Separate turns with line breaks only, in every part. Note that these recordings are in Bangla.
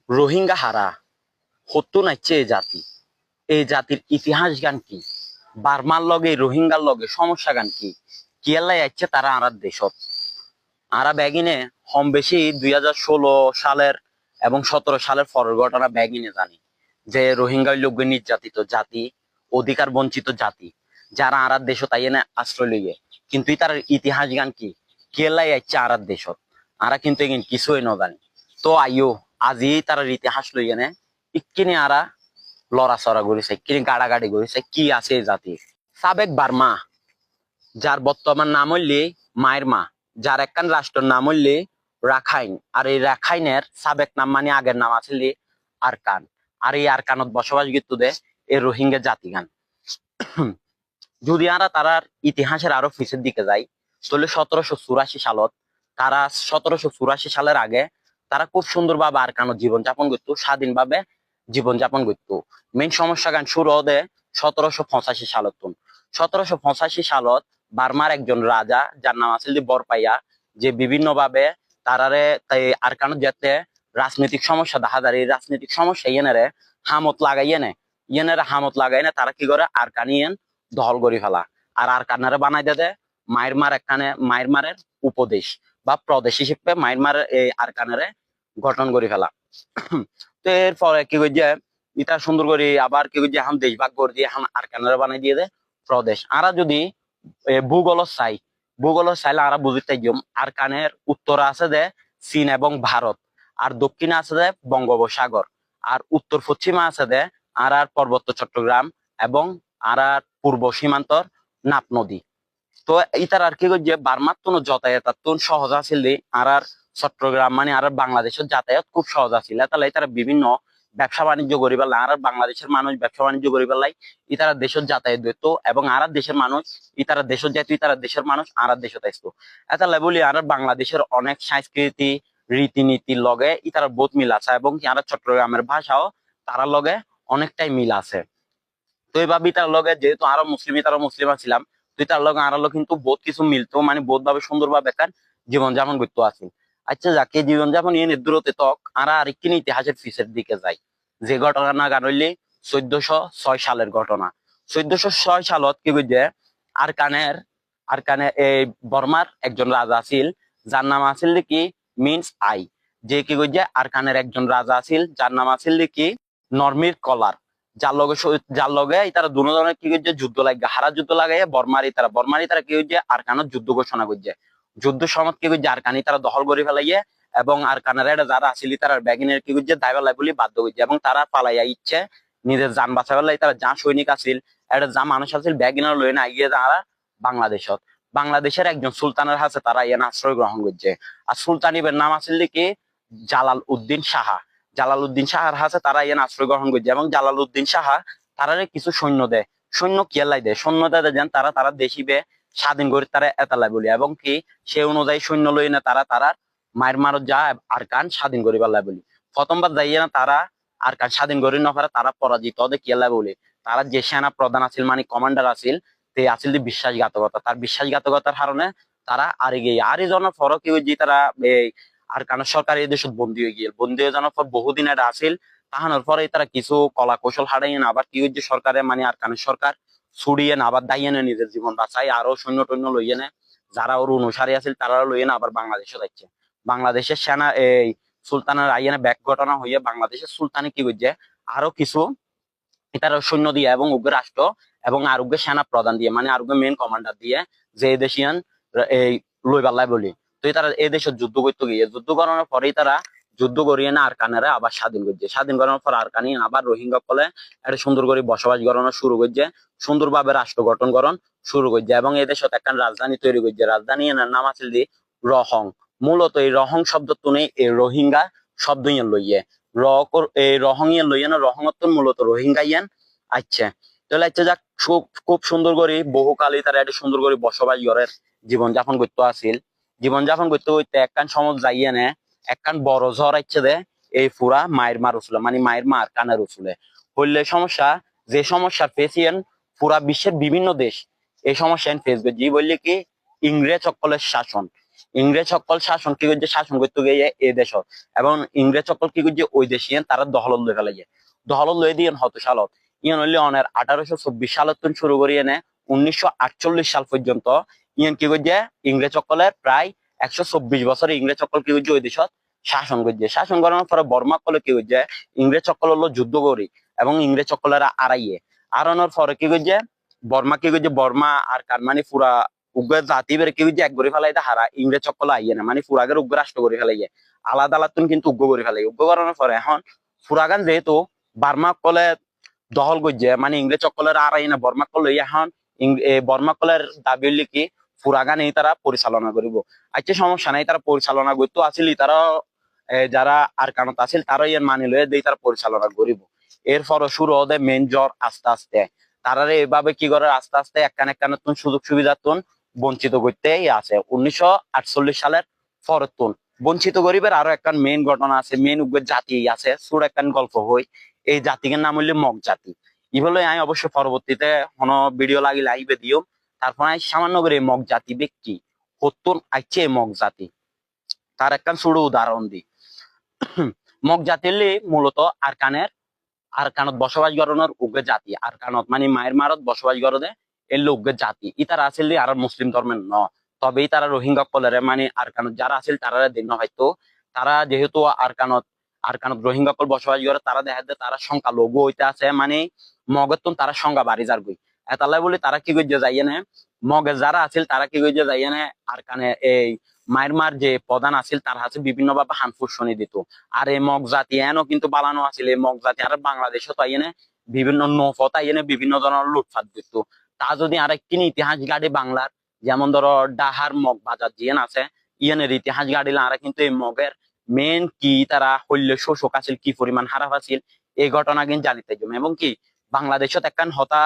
রোহিঙ্গা হারা হতো নাইছে এই জাতির ইতিহাস গান কি, বার্মার লগে রোহিঙ্গার লগে সমস্যা গান কি, কিয়ালাই আইছে তারা আর দেশত আরা ব্যাগিনে কম বেশি 2016 সালের এবং 17 সালের পরের ঘটনা ব্যাগিনে জানি যে রোহিঙ্গা লোক নির্যাতিত জাতি, অধিকার বঞ্চিত জাতি, যারা আর দেশ তাই এনে আশ্রয় লইয়ে, কিন্তু তার ইতিহাস গান কি, কেলাই আইছে আর দেশত আরা কিন্তু এগিন কিছুই ন জানি। তো আইও আজি তার ইতিহাস লইয়ে নে ইকিনি আরা লড়াচড়া করেছে, ইকিনি গাড়াগাড়ি করেছে কি আছে এই জাতির। সাবেক বার্মা, যার বর্তমান নাম হইলে মায়ের, যার একখান রাষ্ট্রের নাম হইলে রাখাইন, আর এই রাখাইনের সাবেক নাম মানে আগের নাম আছে আরকান, আর এই আরকানত বসবাস কিন্তু দে এই রোহিঙ্গা জাতিগান। যদি আমরা তারার ইতিহাসের আরো পিছের দিকে যাই, তাহলে 1784 সালত তারা 1784 সালের আগে তারা খুব সুন্দরভাবে আরকানত জীবনযাপন করতো, স্বাধীনভাবে জীবনযাপন করতো। মেইন সমস্যা গান শুরু হতে 1785 সালত। 1785 সালত বার্মার একজন রাজা, যার নাম আছে বরপাইয়া, যে বিভিন্ন ভাবে তারারে আরকানত যাতে রাজনৈতিক সমস্যা দেখা যায়, এই রাজনৈতিক সমস্যা ইয়েনারে হামত লাগাইয়ে নে, হামত লাগাই না তারা কি করে আরকানিয়ান দহল করি ফেলা, আর আরকানারে বানাই দে মায়ের মারের উপদেশ বা প্রদেশ হিসেবে মায়ের এই আরকানারে গঠন করি ফেলা। তো এরপরে কি করি যে ইটা সুন্দর করি আবার কি করি যে এখন দেশ ভাগ করে দিয়ে এখন আরকানারে বানাই দিয়ে দেয় প্রদেশ। আরা যদি ভূগোল চাইলে আরা বুঝতে আরকানের উত্তরে আছে যে চীন এবং ভারত, আর দক্ষিণে আছে যে বঙ্গোপসাগর, আর উত্তর পশ্চিমে আছে যে আর পার্বত্য চট্টগ্রাম এবং আর পূর্ব সীমান্তর নাপ নদী। তো ইতার আর কি যে বার্মার তো যাতায়াত সহজ আছিল, আর চট্টগ্রাম মানে আর বাংলাদেশের যাতায়াত খুব সহজ আছিল, তাহলে তারা বিভিন্ন ব্যবসা বাণিজ্য করি পেলাই, আর বাংলাদেশের মানুষ ব্যবসা বাণিজ্য করি পেলাই ইতারা দেশের যাতায়াত দিত, এবং আর দেশের মানুষ ইতারা দেশের যাইতো, ইতারা দেশের মানুষ আর দেশত আসতো। এটা বলি আর বাংলাদেশের অনেক সংস্কৃতি রীতিনীতির লগে ইতারা বহুত মিল আছে, এবং আর চট্টগ্রামের ভাষাও তারা লগে অনেকটাই মিল আছে। তো এইভাবে তার লগে যেহেতু আরো তারা মুসলিম ছিলাম, তুই তার লগে আর কিন্তু বহুত কিছু মিলতো, মানে বহুত ভাবে সুন্দর ভাবে তার জীবনযাপন করতে আছে। আচ্ছা যাকে জীবনযাপন ইয়ে দূরতে তক আর আরেকটি ইতিহাসের পিছের দিকে যাই, যে ঘটনা গান হইলে 1406 সালের ঘটনা। 1406 সালত কি বুঝছে আরকানে এই বর্মার একজন রাজা আছিল, যার নাম আছিল কি মিন্স আই, যে কি বুঝছে আরকানের একজন রাজা আছিল যার নাম আছিল কি নরমির কলার, যার লগে তারা দুনো ধরনের কি করছে যুদ্ধ লাগে, হারা যুদ্ধ লাগাই বর্মারি তারা কি হচ্ছে আরকানত যুদ্ধ ঘোষণা করছে। যুদ্ধ সময় কি করছে আরকানি তারা দখল করে ফেলাইয়ে, এবং আরকানের এটা যারা আসিল তারা ব্যাগিনের কি করছে দায়বালাই বলি বাধ্য করছে, এবং তারা পালাইয়া ইচ্ছে নিজের যান বাঁচা ফেলাই, তারা যা সৈনিক আছিল এটা যা মানুষ আছিল ব্যাগিনার লই না গিয়ে তারা বাংলাদেশত, বাংলাদেশের একজন সুলতানের হাতে তারা ইয়ে আশ্রয় গ্রহণ করছে। আর সুলতানিবের নাম আছিল কি জালাল উদ্দিন সাহা। জালাল উদ্দিন সাহার হাতে তারা ইয়ে আশ্রয় গ্রহণ করছে, এবং জালাল উদ্দিন সাহা তারারে কিছু সৈন্য দেয়, সৈন্য কিয়ালাই দেয়, সৈন্য দেয় যেন তারা দেশিবে স্বাধীন করে তারা এতালাই বলি, এবং কি সে অনুযায়ী সৈন্য লই না তারা মায়ের মারত যা আরকান স্বাধীন করি পাল্লাই বলি। প্রথমবার যাইয়ে না তারা আরকান স্বাধীন করি না পারে, তারা পরাজিত হতে কিয়ালাই বলি। তারা যে সেনা প্রধান আছিল মানে কমান্ডার আছিল, তে আছিল বিশ্বাসঘাতকতা, তার বিশ্বাসঘাতকতার কারণে তারা আরে গিয়ে আর এই জন্য ফরক হয়ে তারা এই আর কারণ সরকার এই দেশত বন্দী হয়ে যাওয়ার পর বহুদিন এটা আসিল, তাহানোর পরে তারা কিছু কলা কৌশল হারাইয়ে না আবার কি হচ্ছে সরকারে মানে আর কারণ সরকার ছুড়িয়ে না আবার দাইয়ে না নিজের জীবন বাঁচাই, আরো সৈন্য টৈন্য লইয়ে নেয়, যারা ওর অনুসারী আছিল তারা লইয়ে না আবার বাংলাদেশে যাচ্ছে। বাংলাদেশের সেনা এই সুলতানের আইয়ানে ব্যাক ঘটনা হইয়া বাংলাদেশের সুলতানে কি করছে আরো কিছু তারা সৈন্য দিয়ে এবং উগ্র রাষ্ট্র এবং আরোগ্য সেনা প্রধান দিয়ে মানে আরোগ্য মেন কমান্ডার দিয়ে যে দেশিয়ান এই লইবাল্লাই বলি। তো তারা এই দেশের যুদ্ধ করতে গিয়ে যুদ্ধ করানোর পরেই তারা যুদ্ধ করিয়ে না আরকানেরা আবার স্বাধীন করছে, স্বাধীন করানোর পর আরকানি আবার রোহিঙ্গা ফলে একটা সুন্দর করে বসবাস করানো শুরু করছে, সুন্দরভাবে রাষ্ট্র গঠন করণ শুরু করছে, এবং এই দেশত একটা রাজধানী তৈরি করছে। রাজধানী এনার নাম আছে রহং। মূলত এই রহং শব্দ তুনে এই রোহিঙ্গা শব্দ লইয়ে এই রহং লইয়ে না রহঙ্গত মূলত রোহিঙ্গা ইয়ান। আচ্ছা তাহলে আচ্ছা যাক খুব সুন্দর করে বহুকালই তারা একটা সুন্দর করে বসবাস করে জীবনযাপন করতে আসিল। জীবনযাপন করতে করতে একখান সময় যাইয়ে নে একখান বড় ঝড় আইছে দে এই পুরা মায়ের মা রসুলে মানে মায়ের মা আর কানের রসুলে হইলে সমস্যা, যে সমস্যার ফেসিয়েন পুরা বিশ্বের বিভিন্ন দেশ এই সমস্যা ফেস করছে, বললে কি ইংরেজ সকলের শাসন, ইংরেজ সকল শাসন কি করছে, শাসন করতে গিয়ে এই দেশ, এবং ইংরেজ সকল কি করছে ওই দেশে তারা দখলত লই ফেলাই, দখলত লই দিয়ে হত সালত ইয়ান হইলে অনের 1824 সালত শুরু করি এনে 1948 সাল পর্যন্ত ইয়ান কি করছে ইংরেজ সকলের প্রায় 124 বছর ইংরেজ সকল কি করছে ওই দেশত শাসন করছে। শাসন করানোর পরে বর্মা কলে কি করছে ইংরেজ সকল হলো যুদ্ধ করি এবং ইংরেজ সকলেরা আড়াইয়ে আড়ানোর পরে কি করছে বর্মা কি করছে, বর্মা আর কার মানে পুরা উগ্র জাতি বের কি করছে এক করে ফেলাই হারা ইংরেজ সকল আইয়ে না, মানে পুরাগের উগ্র রাষ্ট্র করে ফেলাইয়ে আলাদা আলাদা কিন্তু উগ্র করে ফেলাই। উগ্র করানোর পরে এখন পুরাগান যেহেতু বার্মা কলে দখল করছে, মানে ইংরেজ সকলের আড়াই না বর্মা কলে, এখন বর্মা কলের দাবি হইলে কি পুরাগান এই তারা পরিচালনা করিব। আচ্ছা সমস্যা নাই, তারা পরিচালনা করতো আসিল, তারা যারা আর কানত আছিল তারা ইয়ার মানি লয়ে দিয়ে তারা পরিচালনা করিব। এরপর শুরু হতে মেন জ্বর আস্তে আস্তে তারা এভাবে কি করে আস্তে আস্তে একখান একখান সুযোগ সুবিধা বঞ্চিত করতে আছে। 1948 সালের পরতুন বঞ্চিত গরিবের আরো একখান মেইন ঘটনা আছে, মেইন উগ্র জাতি আছে, ছোট একখান গল্প হই। এই জাতির নাম হইলে মগ জাতি। ই বলে আমি অবশ্য পরবর্তীতে কোনো ভিডিও লাগিলে আইবে দিও। তারপর আমি সামান্য করে মগ জাতি ব্যক্তি হতুন আইছে মগ জাতি, তার একখান ছোট উদাহরণ দিই। মগ জাতি মূলত আরকানত বসবাস করানোর উগ্র জাতি। আরকানত মানে মায়ের মারত বসবাস করতে এলে উগ্র জাতি। ইতারা আসলে আর মুসলিম ধর্মের ন, তবেই তারা রোহিঙ্গা কলেরে মানে আরকানত যারা আছিল তারা দিন হয়তো তারা যেহেতু আরকানত রোহিঙ্গা কল বসবাস করে, তারা দেখা যায় তারা সংখ্যালঘু হইতে আছে, মানে মগের তারা সংখ্যা বাড়ি যার গই এতালাই বলে তারা কি করছে যাইয়ে না মগে যারা আছিল তারা কি করছে যাইয়ে না আরকানে এই মায়ের যে প্রধান আছিল তার হাতে বিভিন্ন ভাবে হানফুসনি দিত। আর এই মগ জাতি এনও কিন্তু বালানো আছিল, এই মগ জাতি আর বাংলাদেশও তাই এনে বিভিন্ন নৌপথ এনে বিভিন্ন ধরনের লুটফাট দিত। তা যদি আরেকটি ইতিহাস গাড়ি বাংলার, যেমন ধরো ডাহার মগ বাজার জিয়ান আছে, ইয়ানের ইতিহাস গাড়িলে আরা কিন্তু এই মগের মেন কি তারা হইলে শোষক আছিল, কি পরিমাণ হারাপ আছিল এই ঘটনা কিন্তু জানিতে যাবে। এবং কি বাংলাদেশত একখান হতা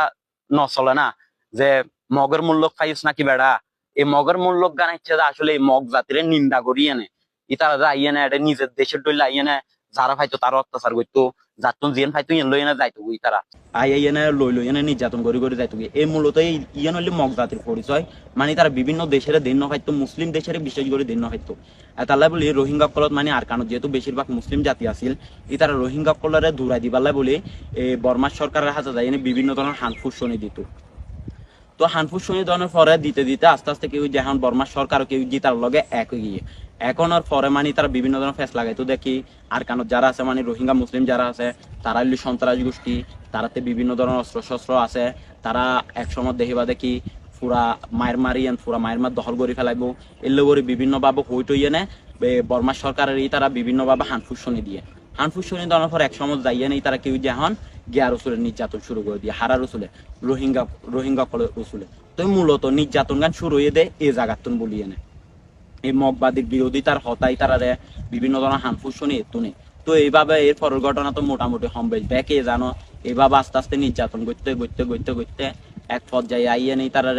নচলে না যে মগের মূল্য পাইস নাকি বেড়া, এই মগের মূল্য গানাইছে যে আসলে এই মগ জাতির নিন্দা করি এনে ইতারা যাইয়ে না এটা নিজের দেশের ডইলে আইয়ে না যারা ফাইতো তারা অত্যাচার করতো, যাতুন জিয়ান ফাইতো ইয়েন লই না যাইতো তারা আইয়ে লই এনে নির্যাতন করি যাইতো। এই মূলত ইয়ান হইলে মগ জাতির পরিচয়, মানে তারা বিভিন্ন দেশের দিন ফাইতো, মুসলিম দেশের বিশেষ করে দিন ফাইতো। তাহলে বলি রোহিঙ্গা কলত মানে আর কারণ যেহেতু বেশিরভাগ মুসলিম জাতি আছিল, তারা রোহিঙ্গা কলরে দূরাই দিবালে বলে বর্মা সরকারের হাতে যাই বিভিন্ন ধরনের হানফুসনি দিত। তো হানফুসনি ধরনের পরে দিতে দিতে আস্তে আস্তে কেউ যখন বর্মা সরকার কেউ তার লগে এক হয়ে গিয়ে এখন আর পরে মানে তারা বিভিন্ন ধরনের ফেস লাগাইতো দেখি আর কারণ যারা আছে মানে রোহিঙ্গা মুসলিম যারা আছে তারা হইল সন্ত্রাস গোষ্ঠী, তারাতে বিভিন্ন ধরনের অস্ত্র শস্ত্র আছে, তারা একসময় দেখিবা দেখি পুরা মায়ের মারিয়েন পুরা মায়ের মার দখল করে ফেলাইবো, এলে করে বিভিন্ন ভাবে হইট হইয়ে নে বর্মা সরকারের তারা বিভিন্ন ভাবে হানফুসনি দিয়ে হানফুসনি দেওয়ার পর একসময় যাইয়ে নেই তারা কেউ যখন গিয়া রসুলের নির্যাতন শুরু করে দিয়ে হারা রসুলে রোহিঙ্গা রসুলে। তো মূলত নির্যাতন গান শুরু হয়ে দেয় এই জায়গাতন বলিয়ে নেয় এই মগবাদীর বিরোধিতার হতাই তারা বিভিন্ন ধরনের হানফুসনি তুনে। তো এইভাবে এর পরের ঘটনা তো মোটামুটি সম্ভব ব্যাকে জানো, এইভাবে আস্তে আস্তে নির্যাতন করতে করতে করতে করতে এক পর্যায়ে আইয়ে নেই তারা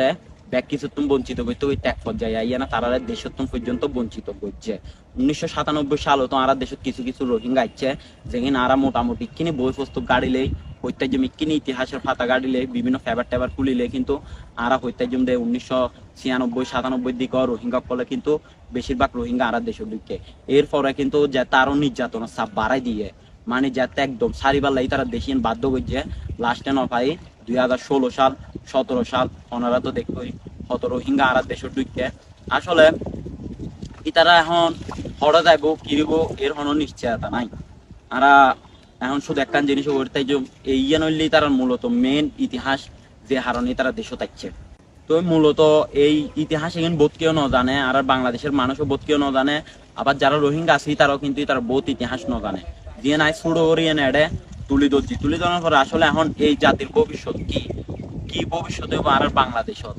ব্যাক কিছুত্তম বঞ্চিত করতে করতে এক পর্যায়ে আইয়ে না তারা দেশোত্তম পর্যন্ত বঞ্চিত করছে। 1997 সালে তো আর দেশত কিছু কিছু রোহিঙ্গা আইছে যেখানে আরা মোটামুটি কিনে বই পুস্তক গাড়িলেই হত্যাজমি কিনে ইতিহাসের ফাতা গাড়িলে বিভিন্ন ফেবার টেবার খুলিলে কিন্তু আরা হত্যাজম দেয় 1996-97 দিকে রোহিঙ্গা ফলে কিন্তু বেশিরভাগ রোহিঙ্গা আরা দেশের দিকে। এরপরে কিন্তু যে তারও নির্যাতন চাপ বাড়াই দিয়ে মানে যাতে একদম সারিবাল্লাই তারা দেশিয়ান বাধ্য করছে লাস্টে নফাই 2016 সাল 17 সাল ওনারা তো দেখবই কত রোহিঙ্গা আর দেশের দিকে। আসলে ইতারা এখন হড়া যাইব কিরিব এর কোনো নিশ্চয়তা নাই। আরা এখন শুধু একখান জিনিস করতে যে এই ইয়ানলি তারা মূলত মেন ইতিহাস যে হারণে তারা দেশও থাকছে। তো মূলত এই ইতিহাস এখানে বোধ কেউ ন জানে আর বাংলাদেশের মানুষও বোধ কেউ ন জানে, আবার যারা রোহিঙ্গা আছে তারাও কিন্তু তারা বহুত ইতিহাস ন জানে দিয়ে নাই শুরু করিয়ে নেড়ে তুলি ধরার পরে আসলে এখন এই জাতির ভবিষ্যৎ কি ভবিষ্যৎ হইব আর বাংলাদেশত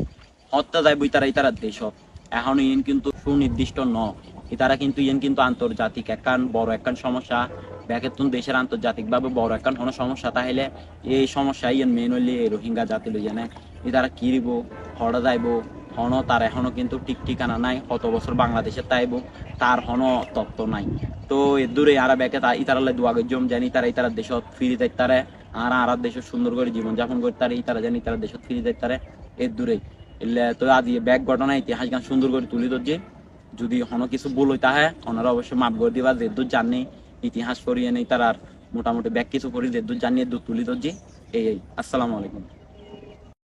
হত্যা যাইব তারা দেশত এখন ইন কিন্তু সুনির্দিষ্ট ন তারা কিন্তু ইন কিন্তু আন্তর্জাতিক একখান বড় একখান সমস্যা ব্যাকেতুন দেশের আন্তর্জাতিক ভাবে বড় একখান কোনো সমস্যা তাহলে এই সমস্যা ইন মেন হইলে এই রোহিঙ্গা জাতি লইয়া নেয় তারা কি দিব হড়া যাইব হন তার এখনো কিন্তু ঠিক ঠিকানা নাই, কত বছর বাংলাদেশে তাইব তার হন তত্ত্ব নাই। তো এর দূরে আর ব্যাকে ইতারালে দুয়াগের জম জানি তারা দেশত ফিরে যাইতে তারে আর দেশত সুন্দর করে জীবনযাপন করতে তারে তারা জানি তারা দেশত ফিরে যাইতে তারে এর দূরেই এলে। তো আজ ব্যাগ ঘটনা ইতিহাস গান সুন্দর করে তুলি ধরছে
যদি কোনো কিছু ভুল হইতা হয় ওনারা অবশ্যই মাফ করে দিবা, যেহেতু জানি ইতিহাস করিয়ে নেই তার আর মোটামুটি ব্যাগ কিছু করি যেহেতু জানিয়ে দুধ তুলি দর্জি এই। আসসালামু আলাইকুম।